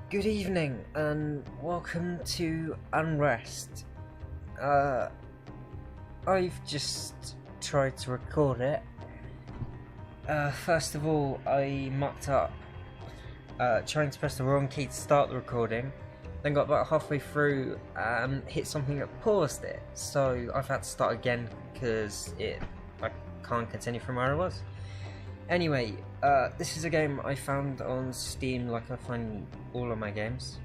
Good evening and welcome to Unrest. I've just tried to record it. First of all, I mucked up trying to press the wrong key to start the recording, then got about halfway through and hit something that paused it, so I've had to start again because I can't continue from where I was. Anyway, this is a game I found on Steam, like I find all of my games.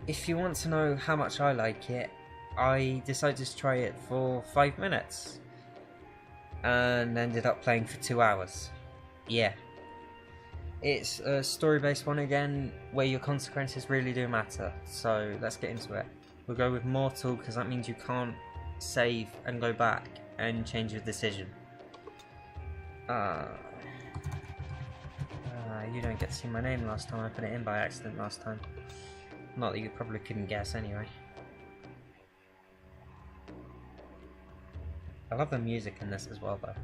If you want to know how much I like it, I decided to try it for 5 minutes and ended up playing for 2 hours. Yeah. It's a story-based one again, where your consequences really do matter, so let's get into it. We'll go with mortal, because that means you can't save and go back and change your decision. You don't get to see my name last time. I put it in by accident last time. Not that you probably couldn't guess anyway. I love the music in this as well, though.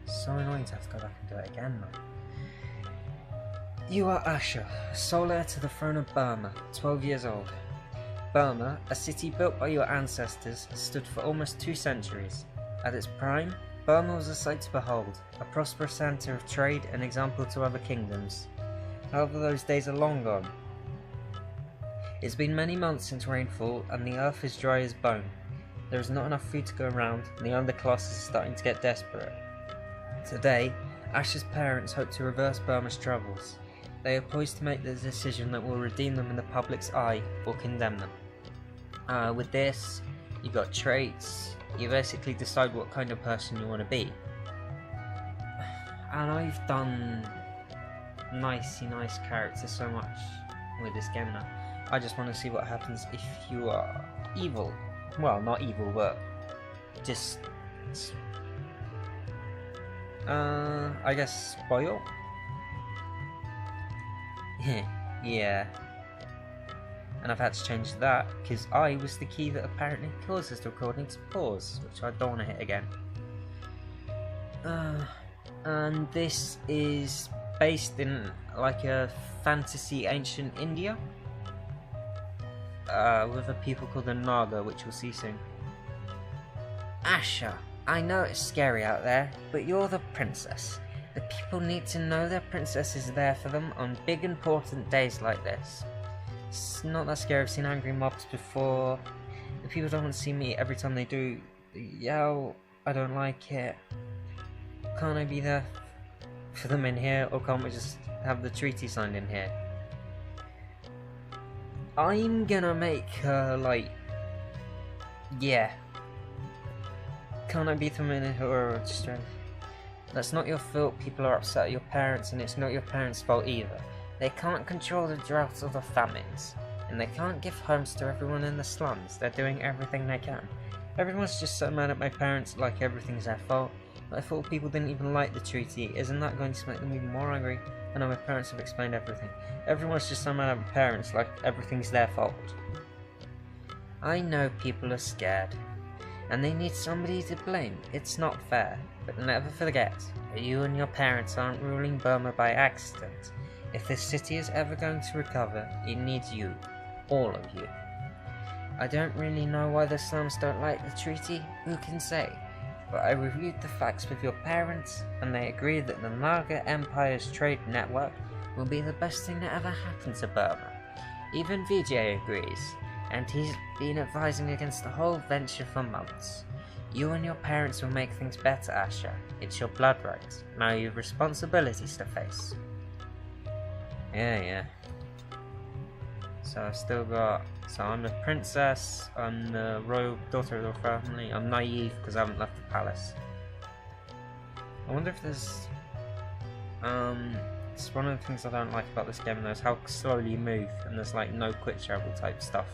So annoying to have to go back and do it again, though. You are Asher, sole heir to the throne of Burma, 12 years old. Burma, a city built by your ancestors, stood for almost 2 centuries. At its prime, Burma was a sight to behold, a prosperous centre of trade and example to other kingdoms. However, those days are long gone. It's been many months since rainfall, and the earth is dry as bone. There is not enough food to go around, and the underclass is starting to get desperate. Today, Asher's parents hope to reverse Burma's troubles. They are poised to make the decision that will redeem them in the public's eye, or condemn them. With this, you got traits. You basically decide what kind of person you want to be. And I've done nice characters so much with this game now. I just want to see what happens if you are evil. Well, not evil, but just I guess spoil? Yeah. And I've had to change that because I was the key that apparently causes the recording to pause, which I don't want to hit again. And this is based in like a fantasy ancient India with a people called the Naga, which we'll see soon. Asha, I know it's scary out there, but you're the princess. The people need to know their princess is there for them on big important days like this. It's not that scary. I've seen angry mobs before. The people don't want to see me. Every time they do, they yell, I don't like it. Can't I be there for them in here, or can't we just have the treaty signed in here? I'm gonna make her yeah. Can't I be them in here, or just That's not your fault. People are upset at your parents, and it's not your parents' fault either. They can't control the droughts or the famines, and they can't give homes to everyone in the slums. They're doing everything they can. Everyone's just so mad at my parents like everything's their fault. But I thought people didn't even like the treaty. Isn't that going to make them even more angry? I know my parents have explained everything. Everyone's just so mad at my parents like everything's their fault. I know people are scared, and they need somebody to blame. It's not fair, but never forget, you and your parents aren't ruling Burma by accident. If this city is ever going to recover, it needs you. All of you. I don't really know why the slums don't like the treaty, who can say? But I reviewed the facts with your parents, and they agree that the Naga Empire's trade network will be the best thing that ever happened to Burma. Even Vijay agrees, and he's been advising against the whole venture for months. You and your parents will make things better, Asha. It's your blood right. Now you have responsibilities to face. Yeah. So I've still got... So I'm the princess, I'm the royal daughter of the family, I'm naive because I haven't left the palace. I wonder if there's... It's one of the things I don't like about this game though, is how slowly you move, and there's like no quick travel type stuff.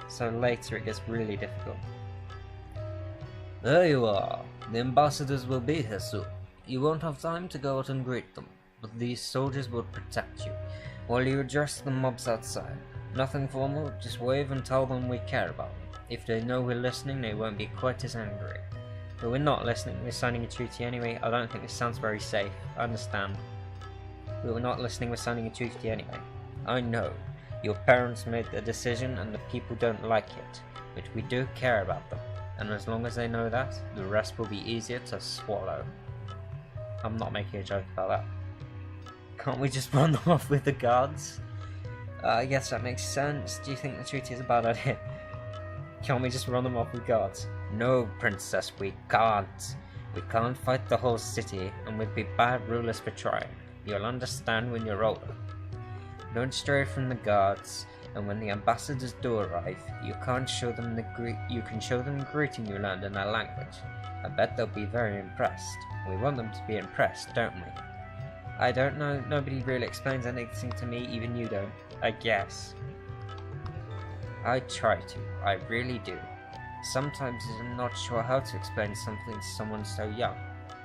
So later it gets really difficult. There you are. The ambassadors will be here soon. You won't have time to go out and greet them, but these soldiers will protect you while you address the mobs outside. Nothing formal, just wave and tell them we care about them. If they know we're listening, they won't be quite as angry. But we're not listening, we're signing a treaty anyway. I don't think this sounds very safe, I understand. But we're not listening, we're signing a treaty anyway. I know. Your parents made the decision and the people don't like it, but we do care about them. And as long as they know that, the rest will be easier to swallow. I'm not making a joke about that. Can't we just run them off with the guards? I guess that makes sense. Do you think the treaty is a bad idea? Can't we just run them off with guards? No, princess, we can't. We can't fight the whole city, and we'd be bad rulers for trying. You'll understand when you're older. Don't stray from the guards, and when the ambassadors do arrive, you can show them the greeting you learned in their language. I bet they'll be very impressed. We want them to be impressed, don't we? I don't know, nobody really explains anything to me, even you don't, I guess. I try to, I really do. Sometimes I'm not sure how to explain something to someone so young,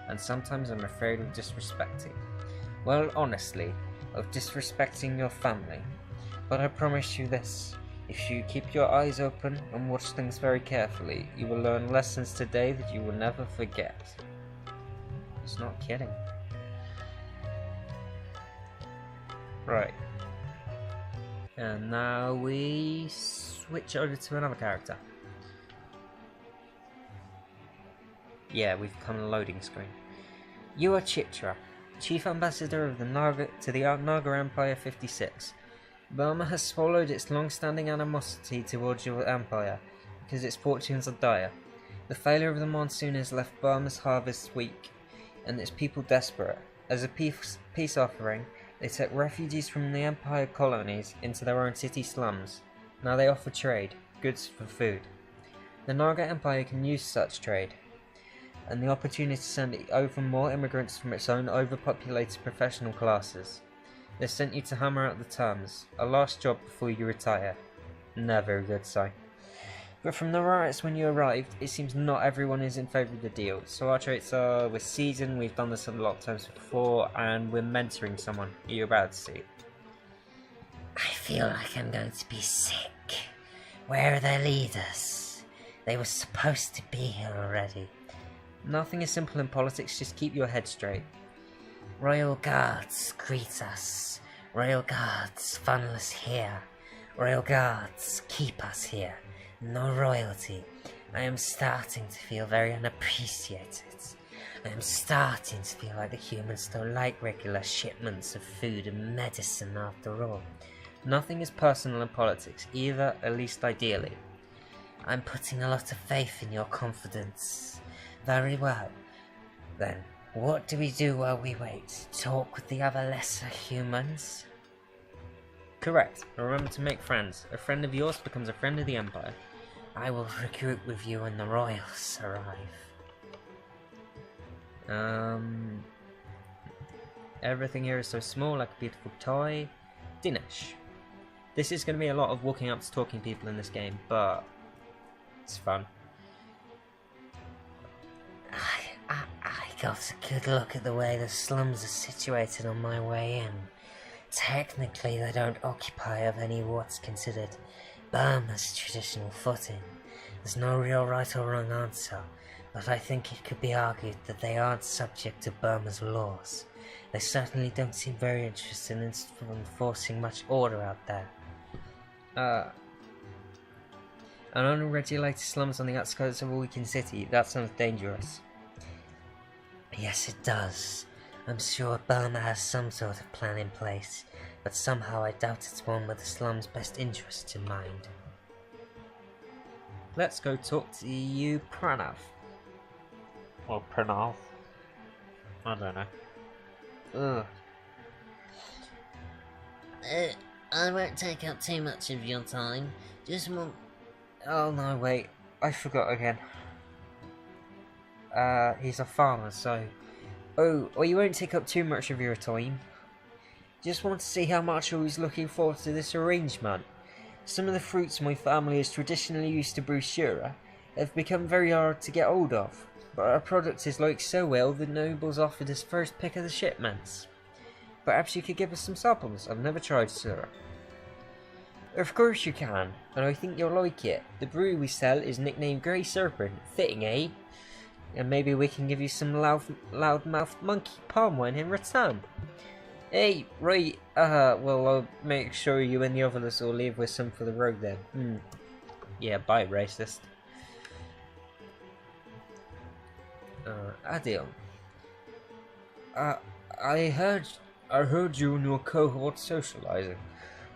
and sometimes I'm afraid of disrespecting. Well, honestly, of disrespecting your family. But I promise you this, if you keep your eyes open and watch things very carefully, you will learn lessons today that you will never forget. He's not kidding. Right. And now we switch over to another character. Yeah, we've come a loading screen. You are Chitra, Chief Ambassador of the Naga Empire 56. Burma has swallowed its long-standing animosity towards your empire, because its fortunes are dire. The failure of the monsoon has left Burma's harvests weak, and its people desperate. As a peace offering, they took refugees from the empire colonies into their own city slums. Now they offer trade, goods for food. The Naga Empire can use such trade, and the opportunity to send over more immigrants from its own overpopulated professional classes. They sent you to hammer out the terms, a last job before you retire. Never a good sign. But from the riots when you arrived, it seems not everyone is in favour of the deal. So our traits are, we're seasoned, we've done this a lot of times before, and we're mentoring someone. You're about to see. I feel like I'm going to be sick. Where are their leaders? They were supposed to be here already. Nothing is simple in politics, just keep your head straight. Royal Guards, greet us. Royal Guards, funnel us here. Royal Guards, keep us here. No royalty. I am starting to feel very unappreciated. I am starting to feel like the humans don't like regular shipments of food and medicine after all. Nothing is personal in politics, either, at least ideally. I'm putting a lot of faith in your confidence. Very well. Then, what do we do while we wait? Talk with the other lesser humans? Correct. Remember to make friends. A friend of yours becomes a friend of the Empire. I will recruit with you when the royals arrive. Everything here is so small, like a beautiful toy. Dinesh. This is going to be a lot of walking up to talking people in this game, but it's fun. I got a good look at the way the slums are situated on my way in. Technically, they don't occupy of any what's considered Burma's traditional footing. There's no real right or wrong answer, but I think it could be argued that they aren't subject to Burma's laws. They certainly don't seem very interested in enforcing much order out there. An unregulated slums on the outskirts of a weakened city, that sounds dangerous. Yes, it does. I'm sure Burma has some sort of plan in place, but somehow I doubt it's one with the slum's best interests in mind. Let's go talk to you, Pranav. Or Pranav. I don't know. Ugh. I won't take up too much of your time. Just one... Oh no, wait. I forgot again. He's a farmer, so... Oh, well, you won't take up too much of your time. Just want to see how much I was looking forward to this arrangement. Some of the fruits my family has traditionally used to brew Shura have become very hard to get hold of, but our product is liked so well the nobles offered us first pick of the shipments. Perhaps you could give us some samples. I've never tried Shura. Of course you can, and I think you'll like it. The brew we sell is nicknamed Grey Serpent. Fitting, eh? And maybe we can give you some loud-mouthed monkey palm wine in return. Hey, right, well, I'll make sure you and the others will leave with some for the road then. Yeah, bye, racist. Adil. I heard you and your cohort socializing.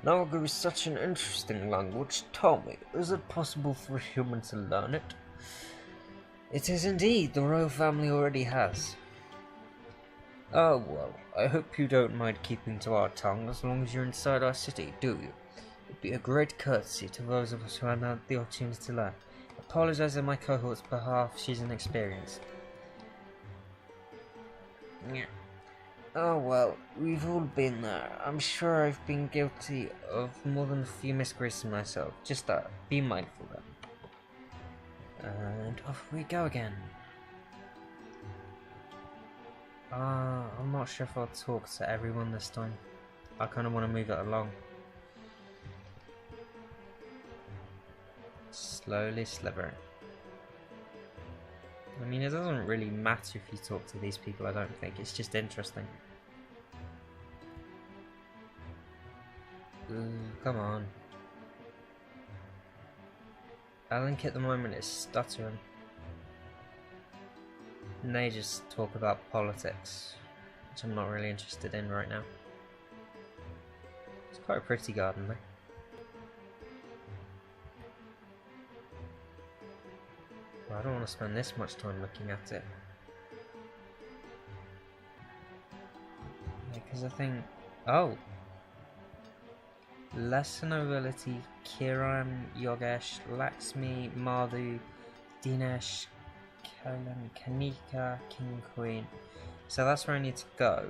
Naga is such an interesting language. Tell me, is it possible for a human to learn it? It is indeed. The royal family already has. Oh well, I hope you don't mind keeping to our tongue as long as you're inside our city, do you? It'd be a great courtesy to those of us who have had the opportunity to learn. Apologise on my cohort's behalf, she's inexperienced. Yeah. Oh well, we've all been there. I'm sure I've been guilty of more than a few misgraces myself. Just be mindful then. And off we go again. I'm not sure if I'll talk to everyone this time. I kind of want to move it along. Slowly slithering. I mean, it doesn't really matter if you talk to these people, I don't think. It's just interesting. Come on. I think at the moment it's stuttering. And they just talk about politics, which I'm not really interested in right now. It's quite a pretty garden though. Well, I don't want to spend this much time looking at it. Because I think... Oh! Lesser nobility, Kiran, Yogesh, Laxmi, Madhu, Dinesh, Kalan, Kanika, King, Queen. So that's where I need to go.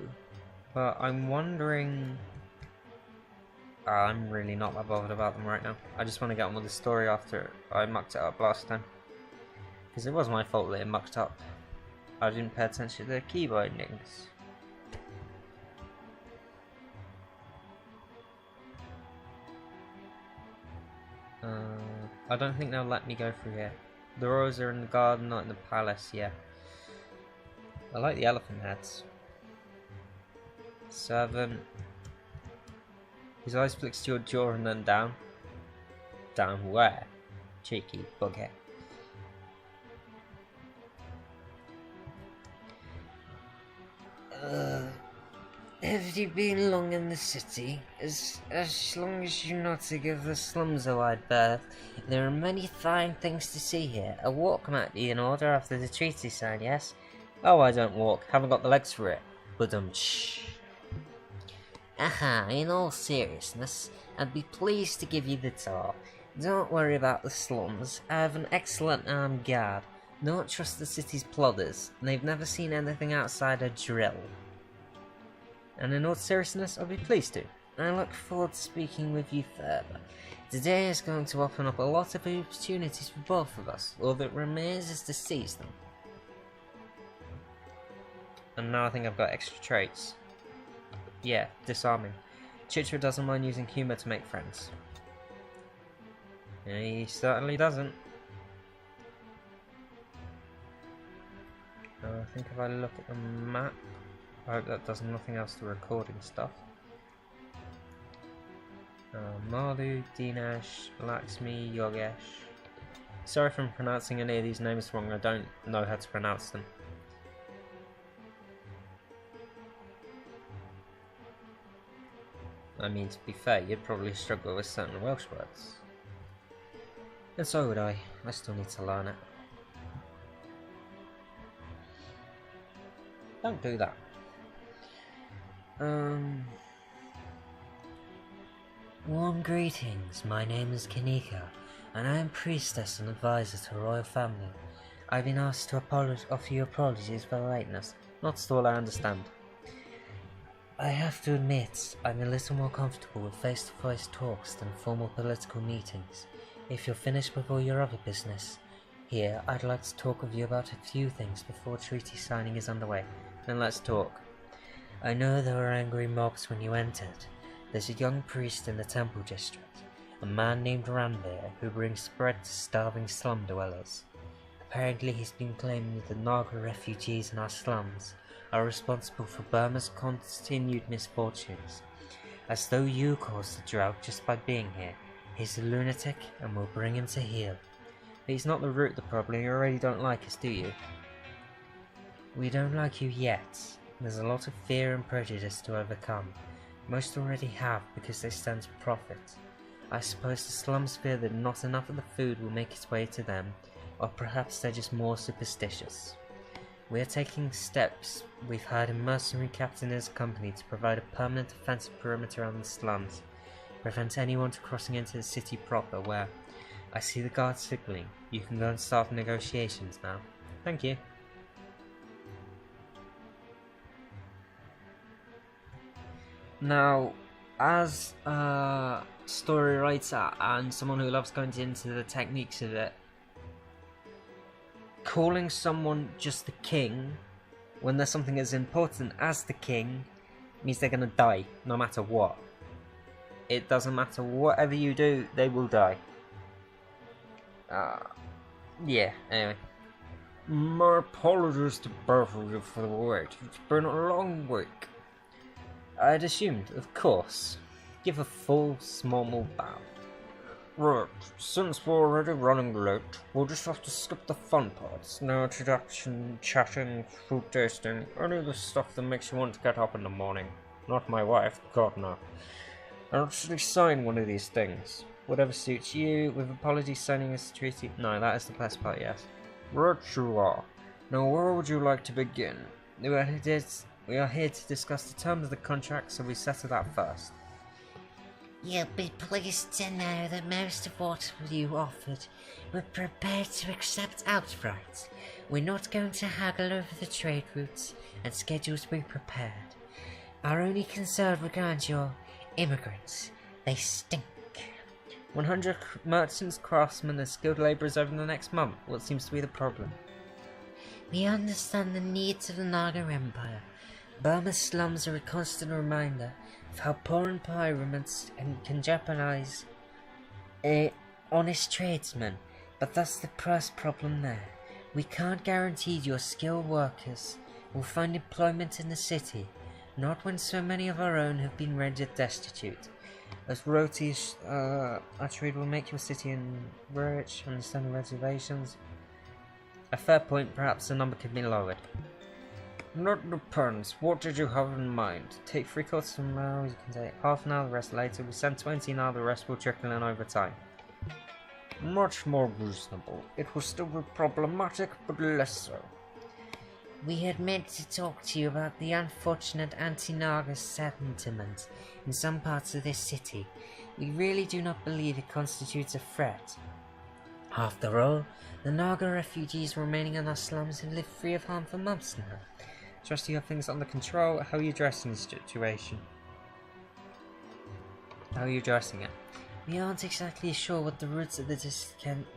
But I'm wondering... I'm really not that bothered about them right now. I just want to get on with the story after I mucked it up last time. Because it was my fault that it mucked up. I didn't pay attention to the key bindings. I don't think they'll let me go through here. The royals are in the garden, not in the palace, yeah. I like the elephant heads. Servant. His eyes flicks to your jaw and then down. Down where? Cheeky bughead. Have you been long in the city? As long as you know to give the slums a wide berth, there are many fine things to see here. A walk might be in order after the treaty sign, yes? Oh, I don't walk. Haven't got the legs for it. But shh. Aha, in all seriousness, I'd be pleased to give you the tour. Don't worry about the slums. I have an excellent armed guard. Don't trust the city's plodders. They've never seen anything outside a drill. And in all seriousness, I'll be pleased to. I look forward to speaking with you further. Today is going to open up a lot of opportunities for both of us. All that remains is to seize them. And now I think I've got extra traits. Yeah, disarming. Chitra doesn't mind using humour to make friends. He certainly doesn't. I think if I look at the map, I hope that does nothing else to recording stuff. Madhu, Dinesh, Laxmi, Yogesh. Sorry if I'm pronouncing any of these names wrong, I don't know how to pronounce them. I mean, to be fair, you'd probably struggle with certain Welsh words. And so would I still need to learn it. Don't do that. Warm greetings, my name is Kanika, and I am priestess and advisor to the royal family. I've been asked to offer you apologies for the lateness. Not at all I understand. I have to admit, I'm a little more comfortable with face-to-face talks than formal political meetings. If you're finished with all your other business, here, I'd like to talk with you about a few things before treaty signing is underway. Then let's talk. I know there were angry mobs when you entered. There's a young priest in the temple district. a man named Ranveer who brings bread to starving slum dwellers. Apparently he's been claiming that the Naga refugees in our slums are responsible for Burma's continued misfortunes, as though you caused the drought just by being here. He's a lunatic and we'll bring him to heel. But he's not the root of the problem. You already don't like us, do you? We don't like you yet. There's a lot of fear and prejudice to overcome. Most already have because they stand to profit. I suppose the slums fear that not enough of the food will make its way to them, or perhaps they're just more superstitious. We are taking steps. We've hired a mercenary captain in his company to provide a permanent defensive perimeter around the slums, prevent anyone from crossing into the city proper where I see the guards signaling. You can go and start negotiations now. Thank you. Now, as a story writer and someone who loves going into the techniques of it, calling someone just the king when there's something as important as the king means they're gonna die no matter what. It doesn't matter whatever you do, they will die. Yeah, anyway. My apologies to both of you for the wait. It's been a long week. I'd assumed, of course. Give a full, small bow. Right, since we're already running late, we'll just have to skip the fun parts. No introduction, chatting, food tasting, any of the stuff that makes you want to get up in the morning. Not my wife, God no. I'll actually sign one of these things. Whatever suits you, with apologies signing this treaty. No, that is the best part, yes. Right you are. Now where would you like to begin? We are here to discuss the terms of the contract, so we settle that first. You'll be pleased to know that most of what you offered we're prepared to accept outright. We're not going to haggle over the trade routes and schedules we prepared. Our only concern regards your immigrants. They stink. 100 merchants, craftsmen, and skilled labourers over the next month. What seems to be the problem? We understand the needs of the Naga Empire. Burma's slums are a constant reminder of how poor environments can jeopardize honest tradesmen, but that's the first problem there. We can't guarantee your skilled workers will find employment in the city, not when so many of our own have been rendered destitute. As royalties, our trade will make your city rich, understanding reservations. A fair point, perhaps the number could be lowered. That depends. What did you have in mind? Take 3/4 of an hour, you can take half an hour, the rest later. We send 20 now, the rest will trickle in over time. Much more reasonable. It will still be problematic, but less so. We had meant to talk to you about the unfortunate anti-Naga sentiment in some parts of this city. We really do not believe it constitutes a threat. After all, the Naga refugees remaining in our slums have lived free of harm for months now. Trust you have things under control. How are you addressing the situation? How are you addressing it? We aren't exactly sure what the roots of the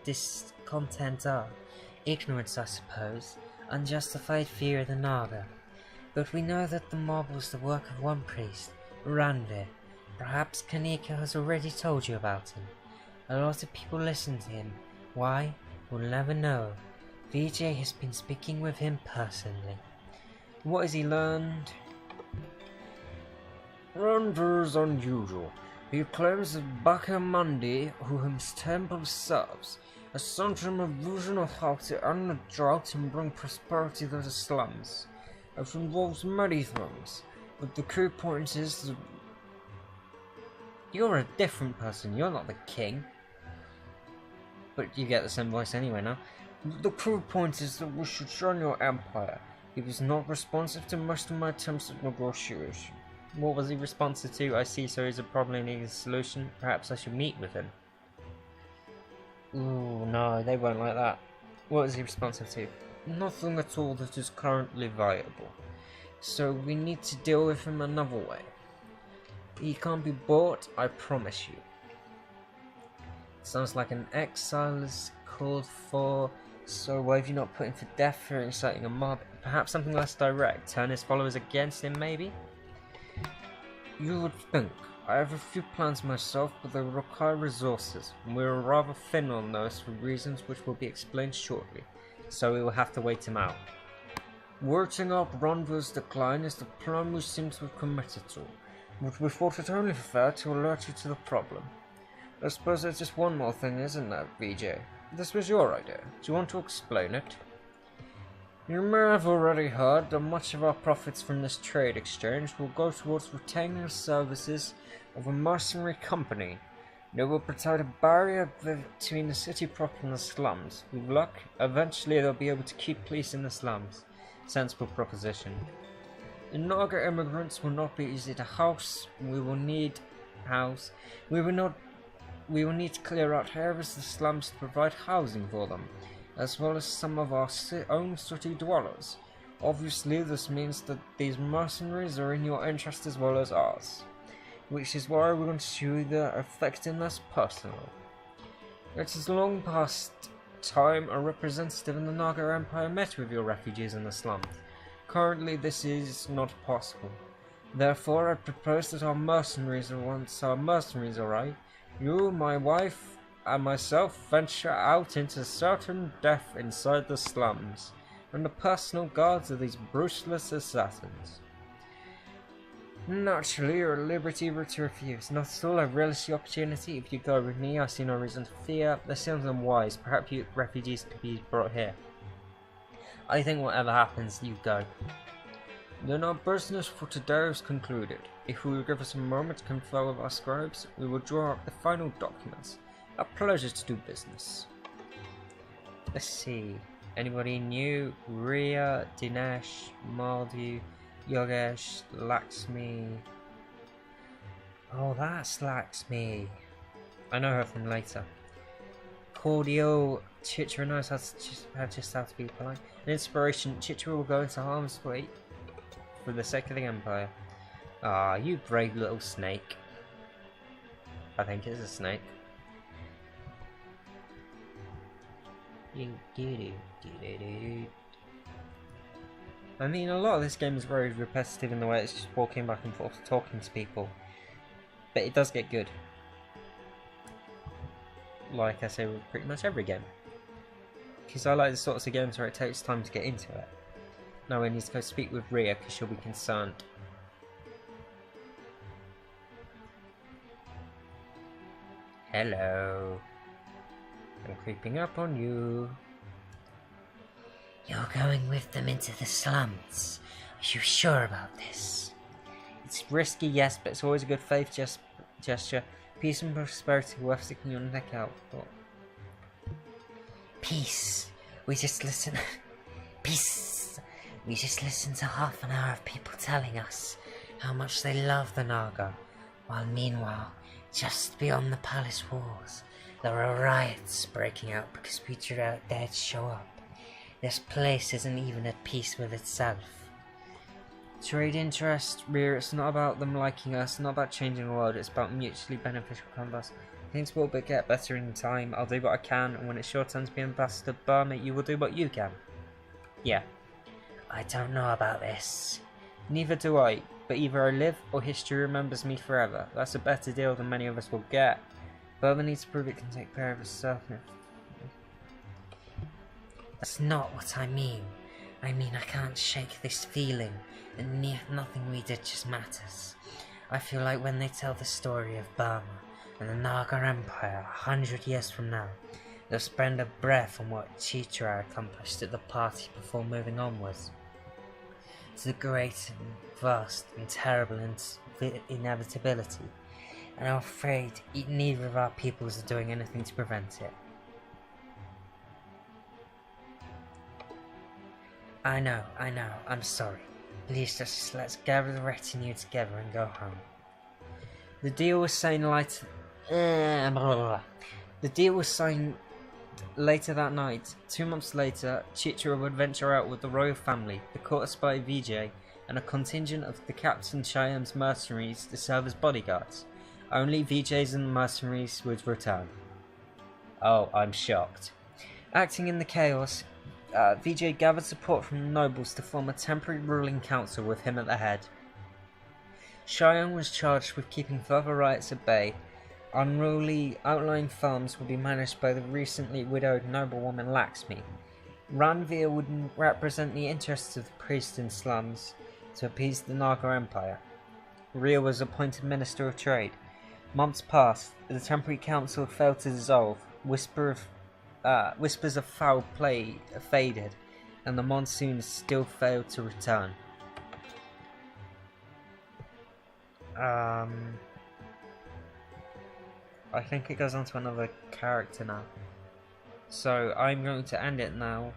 discontent are. Ignorance, I suppose. Unjustified fear of the Naga. But we know that the mob was the work of one priest, Ranveer. Perhaps Kanika has already told you about him. A lot of people listen to him. Why? We'll never know. Vijay has been speaking with him personally. What has he learned? Ranveer is unusual. He claims that Baka Mandi, who his temple serves, has sent him a vision of how to end the drought and bring prosperity to the slums. It involves many things, but the key point is that You're a different person, you're not the king. But you get the same voice anyway now. the key point is that we should join your empire. He was not responsive to most of my attempts at negotiation. What was he responsive to? I see, so he's a problem needing a solution. Perhaps I should meet with him. Ooh, no, they won't like that. What is he responsive to? Nothing at all that is currently viable. So we need to deal with him another way. He can't be bought, I promise you. Sounds like an exile is called for. So why have you not put him for death for inciting a mob? Perhaps something less direct. Turn his followers against him, maybe? You would think. I have a few plans myself, but they will require resources, and we are rather thin on those for reasons which will be explained shortly, so we will have to wait him out. Working up Ronvo's decline is the plan we seem to have committed to, but we thought it only fair to alert you to the problem. I suppose there's just one more thing, isn't there, VJ? This was your idea. Do you want to explain it? You may have already heard that much of our profits from this trade exchange will go towards retaining the services of a mercenary company. They will provide a barrier between the city proper and the slums. With luck, eventually they'll be able to keep police in the slums. Sensible proposition. The Naga immigrants will not be easy to house. We will need to clear out areas of the slums to provide housing for them, as well as some of our own city dwellers. Obviously, this means that these mercenaries are in your interest as well as ours, which is why we're going to show you their effectiveness personally. It is long past time a representative in the Naga Empire met with your refugees in the slums. Currently, this is not possible. Therefore, I propose that our mercenaries, alright, you, my wife, and myself venture out into certain death inside the slums, and the personal guards of these ruthless assassins. Naturally, you're at liberty to refuse. Not at all, I relish the opportunity. If you go with me, I see no reason to fear. This sounds unwise. Perhaps you refugees could be brought here. I think whatever happens, you go. Then our business for today is concluded. If you will give us a moment to confer with our scribes, we will draw up the final documents. A pleasure to do business. Let's see. Anybody new? Ria, Dinesh, Maldu, Yogesh, Lakshmi. Oh, that's Lakshmi. I know her from later. Cordial. Chitra knows just how to be polite. An inspiration. Chitra will go into harm's way for the sake of the Empire. Ah, you brave little snake. I think it's a snake. I mean, a lot of this game is very repetitive in the way it's just walking back and forth talking to people. But it does get good. Like I say with pretty much every game. Because I like the sorts of games where it takes time to get into it. Now we need to go speak with Ria because she'll be concerned. Hello. I'm creeping up on you. You're going with them into the slums. Are you sure about this? It's risky, yes, but it's always a good faith gesture. Peace and prosperity worth sticking your neck out for. Peace. We just listen. Peace. We just listened to half an hour of people telling us how much they love the Naga, while meanwhile, just beyond the palace walls, there are riots breaking out because we dared to show up. This place isn't even at peace with itself. Trade interest, Ria, it's not about them liking us, not about changing the world, it's about mutually beneficial commerce. Things will get better in time, I'll do what I can, and when it's your turn to be Ambassador Burma, you will do what you can. Yeah. I don't know about this. Neither do I, but either I live or history remembers me forever. That's a better deal than many of us will get. Burma needs to prove it can take care of itself. That's not what I mean. I mean I can't shake this feeling, and nothing we did just matters. I feel like when they tell the story of Burma and the Naga Empire 100 years from now, they'll spend a breath on what Chitra accomplished at the party before moving onwards. To the great and vast and terrible inevitability, and I'm afraid neither of our peoples are doing anything to prevent it. I know, I'm sorry. Please just let's gather the retinue together and go home. The deal was signed later. The deal was signed later that night. 2 months later, Chitra would venture out with the royal family, the court spy Vijay, and a contingent of the Captain Shyam's mercenaries to serve as bodyguards. Only Vijay's and the mercenaries would return. Oh, I'm shocked. Acting in the chaos, Vijay gathered support from the nobles to form a temporary ruling council with him at the head. Cheyenne was charged with keeping further riots at bay. Unruly outlying farms will be managed by the recently widowed noblewoman Laxmi. Ranveer would represent the interests of the priests in slums to appease the Naga Empire. Rhea was appointed Minister of Trade. Months passed. The temporary council failed to dissolve. Whispers of foul play faded, and the monsoons still failed to return. I think it goes on to another character now. So I'm going to end it now.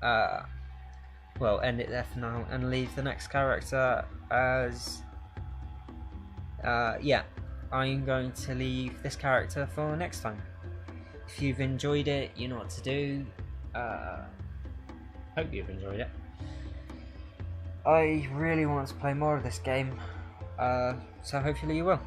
End it there for now and leave the next character as... I'm going to leave this character for next time. If you've enjoyed it, you know what to do. Hope you've enjoyed it. I really want to play more of this game, so hopefully you will.